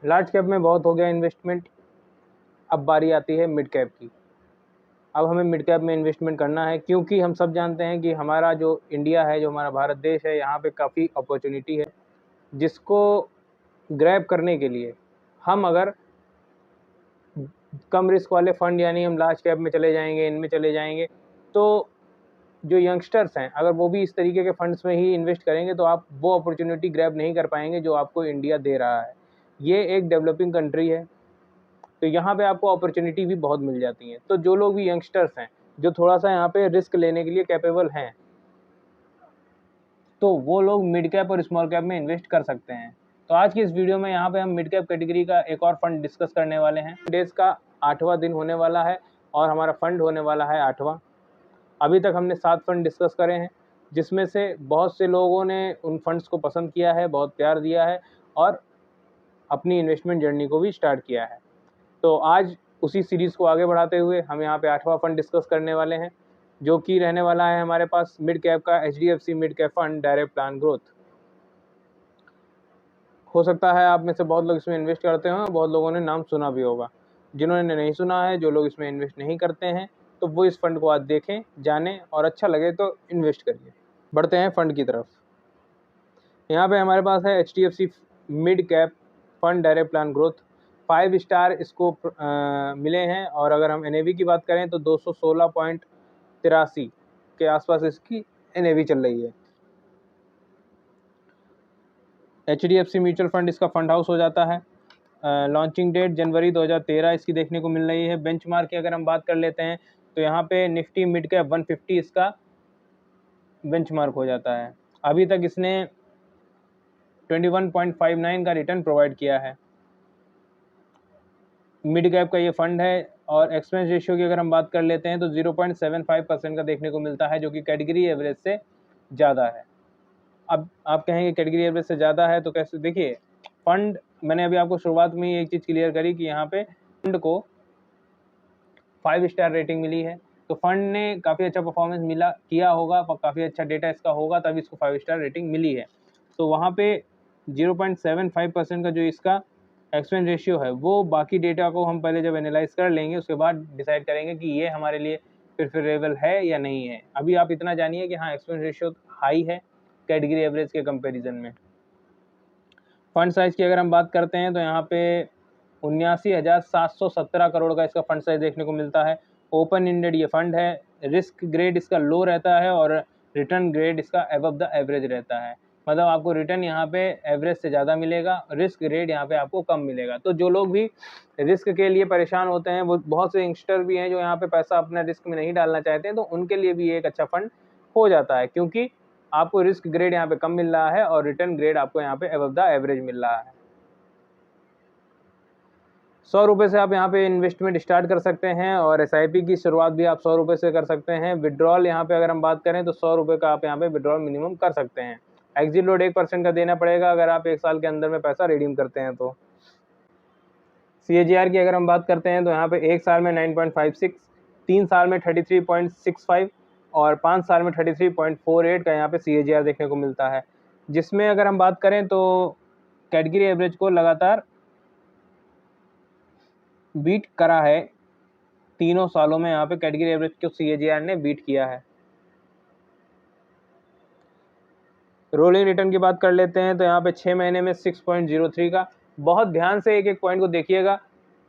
Large cap में बहुत हो गया इन्वेस्टमेंट, अब बारी आती है मिड कैप की। अब हमें मिड कैप में इन्वेस्टमेंट करना है, क्योंकि हम सब जानते हैं कि हमारा जो इंडिया है, जो हमारा भारत देश है, यहाँ पे काफ़ी अपॉर्चुनिटी है, जिसको ग्रैब करने के लिए हम अगर कम रिस्क वाले फंड यानी हम लार्ज कैप में चले जाएंगे, इनमें चले जाएंगे, तो जो यंगस्टर्स हैं अगर वो भी इस तरीके के फंड्स में ही इन्वेस्ट करेंगे तो आप वो अपॉर्चुनिटी ग्रैब नहीं कर पाएंगे जो आपको इंडिया दे रहा है। ये एक डेवलपिंग कंट्री है, तो यहाँ पे आपको अपॉर्चुनिटी भी बहुत मिल जाती है। तो जो लोग भी यंगस्टर्स हैं, जो थोड़ा सा यहाँ पे रिस्क लेने के लिए कैपेबल हैं, तो वो लोग मिड कैप और स्मॉल कैप में इन्वेस्ट कर सकते हैं। तो आज की इस वीडियो में यहाँ पे हम मिड कैप कैटेगरी का एक और फंड डिस्कस करने वाले हैं। डेज का 8वां दिन होने वाला है और हमारा फंड होने वाला है 8वां। अभी तक हमने 7 फंड डिस्कस करे हैं, जिसमें से बहुत से लोगों ने उन फंड्स को पसंद किया है, बहुत प्यार दिया है और अपनी इन्वेस्टमेंट जर्नी को भी स्टार्ट किया है। तो आज उसी सीरीज़ को आगे बढ़ाते हुए हम यहाँ पे 8वां फंड डिस्कस करने वाले हैं, जो कि रहने वाला है हमारे पास मिड कैप का HDFC mid cap fund direct plan growth. हो सकता है आप में से बहुत लोग इसमें इन्वेस्ट करते हो, बहुत लोगों ने नाम सुना भी होगा। जिन्होंने नहीं सुना है, जो लोग इसमें इन्वेस्ट नहीं करते हैं, तो वो इस फंड को आज देखें, जानें और अच्छा लगे तो इन्वेस्ट करिए। बढ़ते हैं फंड की तरफ। यहाँ पे हमारे पास है HDFC mid cap fund direct plan growth. 5 star इसको मिले हैं और अगर हम NAV की बात करें तो 216.83 के आसपास इसकी NAV चल रही है। HDFC म्यूचुअल फंड इसका फंड हाउस हो जाता है। लॉन्चिंग डेट जनवरी 2013 इसकी देखने को मिल रही है। बेंचमार्क की अगर हम बात कर लेते हैं तो यहाँ पे निफ्टी मिड कैप 150 इसका बेंचमार्क हो जाता है। अभी तक इसने 21.59 का रिटर्न प्रोवाइड किया है। मिड कैप का ये फंड है और एक्सपेंस रेशियो की अगर हम बात कर लेते हैं तो 0.75% का देखने को मिलता है, जो कि कैटेगरी एवरेज से ज़्यादा है। अब आप कहेंगे कैटेगरी एवरेज से ज़्यादा है तो कैसे? देखिए, फंड मैंने अभी आपको शुरुआत में ही एक चीज़ क्लियर करी कि यहाँ पे फंड को 5 स्टार रेटिंग मिली है, तो फंड ने काफ़ी अच्छा परफॉर्मेंस किया होगा, काफ़ी अच्छा डेटा इसका होगा, तभी इसको 5 स्टार रेटिंग मिली है। तो वहाँ पे 0.75% का जो इसका एक्सपेंस रेशियो है, वो बाकी डेटा को हम पहले जब एनालाइज कर लेंगे उसके बाद डिसाइड करेंगे कि ये हमारे लिए प्रेफरेबल है या नहीं है। अभी आप इतना जानिए कि हाँ, एक्सपेंस रेशियो हाई है कैटेगरी एवरेज के कंपैरिजन में। फंड साइज की अगर हम बात करते हैं तो यहाँ पे 79,717 करोड़ का इसका फंड साइज देखने को मिलता है। ओपन इंडेड ये फंड है। रिस्क ग्रेड इसका लो रहता है और रिटर्न ग्रेड इसका अबव द एवरेज रहता है। मतलब आपको रिटर्न यहाँ पे एवरेज से ज़्यादा मिलेगा, रिस्क ग्रेड यहाँ पे आपको कम मिलेगा। तो जो लोग भी रिस्क के लिए परेशान होते हैं, वो बहुत से यंगस्टर भी हैं जो यहाँ पे पैसा अपना रिस्क में नहीं डालना चाहते हैं, तो उनके लिए भी एक अच्छा फंड हो जाता है, क्योंकि आपको रिस्क ग्रेड यहाँ पे कम मिल रहा है और रिटर्न ग्रेड आपको यहाँ पे अबव द एवरेज मिल रहा है। 100 रुपये से आप यहाँ पे इन्वेस्टमेंट स्टार्ट कर सकते हैं और SIP की शुरुआत भी आप 100 रुपये से कर सकते हैं। विड्रॉल यहाँ पे अगर हम बात करें तो 100 रुपये का आप यहाँ पे विड्रॉल मिनिमम कर सकते हैं। एग्जिट लोड 1% का देना पड़ेगा अगर आप 1 साल के अंदर में पैसा रिडीम करते हैं तो। CAGR की अगर हम बात करते हैं तो यहाँ पे 1 साल में 9.56, 3 साल में 33.65 और 5 साल में 33.48 का यहाँ पे CAGR देखने को मिलता है, जिसमें अगर हम बात करें तो कैटेगरी एवरेज को लगातार बीट करा है। तीनों सालों में यहाँ पे कैटेगरी एवरेज को CAGR ने बीट किया है। रोलिंग रिटर्न की बात कर लेते हैं तो यहाँ पे 6 महीने में 6.03 का। बहुत ध्यान से एक एक पॉइंट को देखिएगा,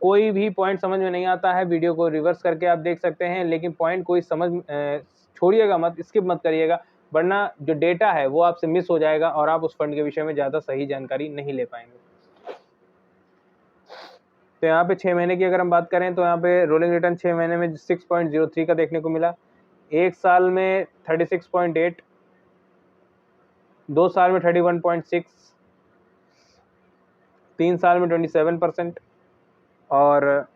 कोई भी पॉइंट समझ में नहीं आता है वीडियो को रिवर्स करके आप देख सकते हैं, लेकिन पॉइंट कोई छोड़िएगा मत, स्किप मत करिएगा, वरना जो डेटा है वो आपसे मिस हो जाएगा और आप उस फंड के विषय में ज़्यादा सही जानकारी नहीं ले पाएंगे। तो यहाँ पे 6 महीने की अगर हम बात करें तो यहाँ पे रोलिंग रिटर्न 6 महीने में 6.03 का देखने को मिला। 1 साल में 36.8, 2 साल में 31.6, 3 साल में 27% और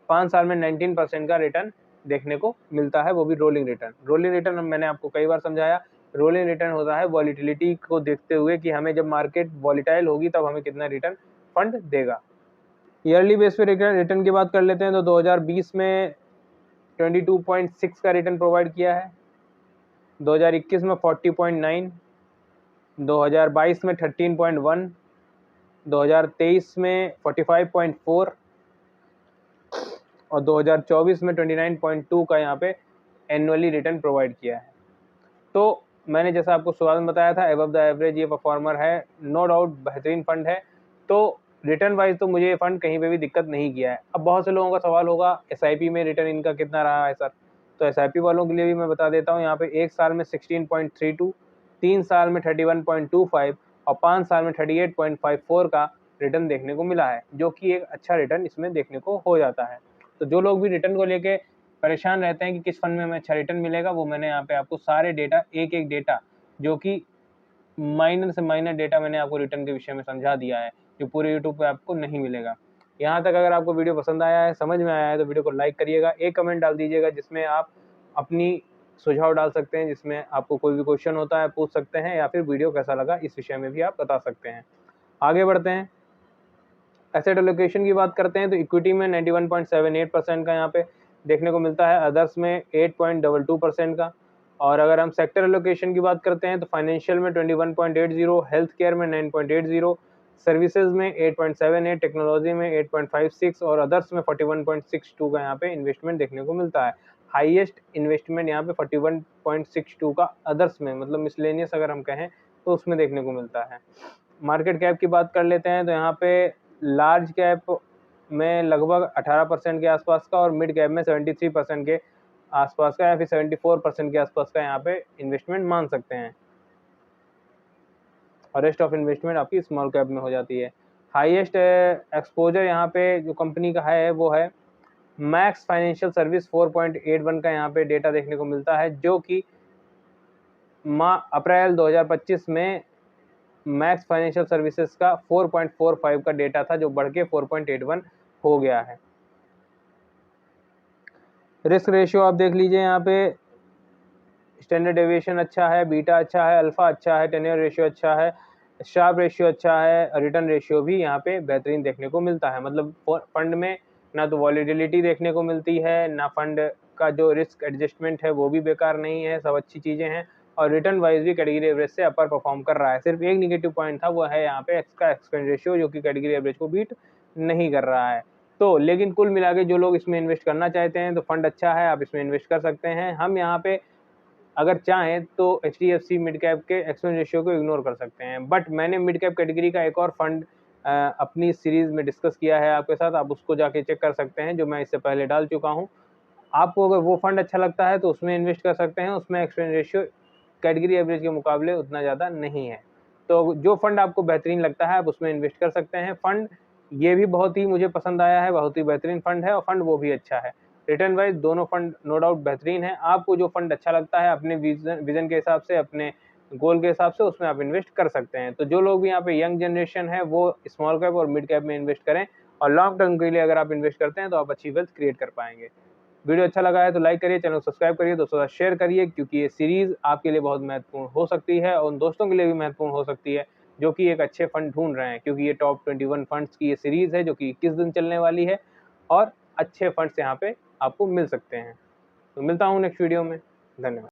5 साल में 19% का रिटर्न देखने को मिलता है, वो भी रोलिंग रिटर्न। रोलिंग रिटर्न मैंने आपको कई बार समझाया, रोलिंग रिटर्न होता है वॉलिटिलिटी को देखते हुए कि हमें जब मार्केट वॉलिटाइल होगी तब हमें कितना रिटर्न फंड देगा। ईयरली बेस पे रिटर्न की बात कर लेते हैं तो 2020 में 22.6 का रिटर्न प्रोवाइड किया है, 2021 में 40.9, 2022 में 13.1, 2023 में 45.4 और 2024 में 29.2 का यहाँ पे एनुअली रिटर्न प्रोवाइड किया है। तो मैंने जैसा आपको शुरुआत में बताया था, एबव द एवरेज ये परफॉर्मर है, नो डाउट बेहतरीन फंड है। तो रिटर्न वाइज तो मुझे ये फंड कहीं पे भी दिक्कत नहीं किया है। अब बहुत से लोगों का सवाल होगा एसआईपी में रिटर्न इनका कितना रहा है सर, तो एसआईपी वालों के लिए भी मैं बता देता हूँ। यहाँ पे 1 साल में 16.32, 3 साल में 31.25 और 5 साल में 38.54 का रिटर्न देखने को मिला है, जो कि एक अच्छा रिटर्न इसमें देखने को हो जाता है। तो जो लोग भी रिटर्न को लेके परेशान रहते हैं कि किस फंड में हमें अच्छा रिटर्न मिलेगा, वो मैंने यहाँ पे आपको सारे डेटा, एक एक डेटा जो कि माइनर से माइनर डेटा मैंने आपको रिटर्न के विषय में समझा दिया है, जो पूरे यूट्यूब पे आपको नहीं मिलेगा। यहाँ तक अगर आपको वीडियो पसंद आया है, समझ में आया है, तो वीडियो को लाइक करिएगा, एक कमेंट डाल दीजिएगा जिसमें आप अपनी सुझाव डाल सकते हैं, जिसमें आपको कोई भी क्वेश्चन होता है पूछ सकते हैं, या फिर वीडियो कैसा लगा इस विषय में भी आप बता सकते हैं। आगे बढ़ते हैं, एसेट एलोकेशन की बात करते हैं तो इक्विटी में 91.78% का यहाँ पे देखने को मिलता है, अदर्स में 8.22% का। और अगर हम सेक्टर एलोकेशन की बात करते हैं तो फाइनेंशियल में 21.80, हेल्थ केयर में 9.80, सर्विसेज में 8.78, टेक्नोलॉजी में 8.56 और अदर्स में 41.62 का यहाँ पे इन्वेस्टमेंट देखने को मिलता है। हाईएस्ट इन्वेस्टमेंट यहाँ पे 41.62 का अदर्स में, मतलब मिसलेनियस अगर हम कहें तो उसमें देखने को मिलता है। मार्केट कैप की बात कर लेते हैं तो यहाँ पे लार्ज कैप में लगभग 18% के आसपास का और मिड कैप में 73% के आसपास का या फिर 74% के आसपास का यहाँ पे इन्वेस्टमेंट मान सकते हैं, और रेस्ट ऑफ इन्वेस्टमेंट आपकी स्मॉल कैप में हो जाती है। हाईएस्ट एक्सपोजर यहाँ पे जो कंपनी का है वो है मैक्स फाइनेंशियल सर्विस, 4.81 का यहाँ पे डेटा देखने को मिलता है, जो कि अप्रैल 2025 में मैक्स फाइनेंशियल सर्विसेज का 4.45 का डेटा था, जो बढ़ के 4.81 हो गया है। रिस्क रेशियो आप देख लीजिए, यहाँ पे स्टैंडर्ड डेविएशन अच्छा है, बीटा अच्छा है, अल्फा अच्छा है, टेन्योर रेशियो अच्छा है, शार्प रेशियो अच्छा है, रिटर्न रेशियो भी यहाँ पे बेहतरीन देखने को मिलता है। मतलब फंड में ना तो वॉलीटिलिटी देखने को मिलती है, ना फंड का जो रिस्क एडजस्टमेंट है वो भी बेकार नहीं है, सब अच्छी चीज़ें हैं। और रिटर्न वाइज भी कैटेगरी एवरेज से अपर परफॉर्म कर रहा है। सिर्फ एक निगेटिव पॉइंट था, वो है यहाँ पे इसका एक्सपेंस रेशियो, जो कि कैटेगरी एवरेज को बीट नहीं कर रहा है। तो लेकिन कुल मिला के जो लोग इसमें इन्वेस्ट करना चाहते हैं तो फंड अच्छा है, आप इसमें इन्वेस्ट कर सकते हैं। हम यहाँ पे अगर चाहें तो HDFC मिड कैप के एक्सपेंस रेशियो को इग्नोर कर सकते हैं, बट मैंने मिड कैप कैटेगरी का एक और फंड अपनी सीरीज में डिस्कस किया है आपके साथ, आप उसको जाके चेक कर सकते हैं, जो मैं इससे पहले डाल चुका हूँ। आपको अगर वो फंड अच्छा लगता है तो उसमें इन्वेस्ट कर सकते हैं, उसमें एक्सपेंस रेशियो कैटेगरी एवरेज के मुकाबले उतना ज़्यादा नहीं है। तो जो फंड आपको बेहतरीन लगता है आप उसमें इन्वेस्ट कर सकते हैं। फंड ये भी बहुत ही मुझे पसंद आया है, बहुत ही बेहतरीन फंड है और फंड वो भी अच्छा है। रिटर्न वाइज दोनों फंड नो डाउट बेहतरीन है। आपको जो फंड अच्छा लगता है अपने विजन के हिसाब से, अपने गोल के हिसाब से उसमें आप इन्वेस्ट कर सकते हैं। तो जो लोग भी यहाँ पे यंग जनरेशन है वो स्मॉल कैप और मिड कैप में इन्वेस्ट करें, और लॉन्ग टर्म के लिए अगर आप इन्वेस्ट करते हैं तो आप अच्छी वेल्थ क्रिएट कर पाएंगे। वीडियो अच्छा लगा है तो लाइक करिए, चैनल को सब्सक्राइब करिए, दोस्तों के साथ शेयर करिए, क्योंकि ये सीरीज आपके लिए बहुत महत्वपूर्ण हो सकती है और उन दोस्तों के लिए भी महत्वपूर्ण हो सकती है जो कि एक अच्छे फंड ढूंढ रहे हैं, क्योंकि ये टॉप 21 फंड्स की ये सीरीज है जो कि 21 दिन चलने वाली है और अच्छे फंड्स यहाँ पे आपको मिल सकते हैं। तो मिलता हूँ नेक्स्ट वीडियो में, धन्यवाद।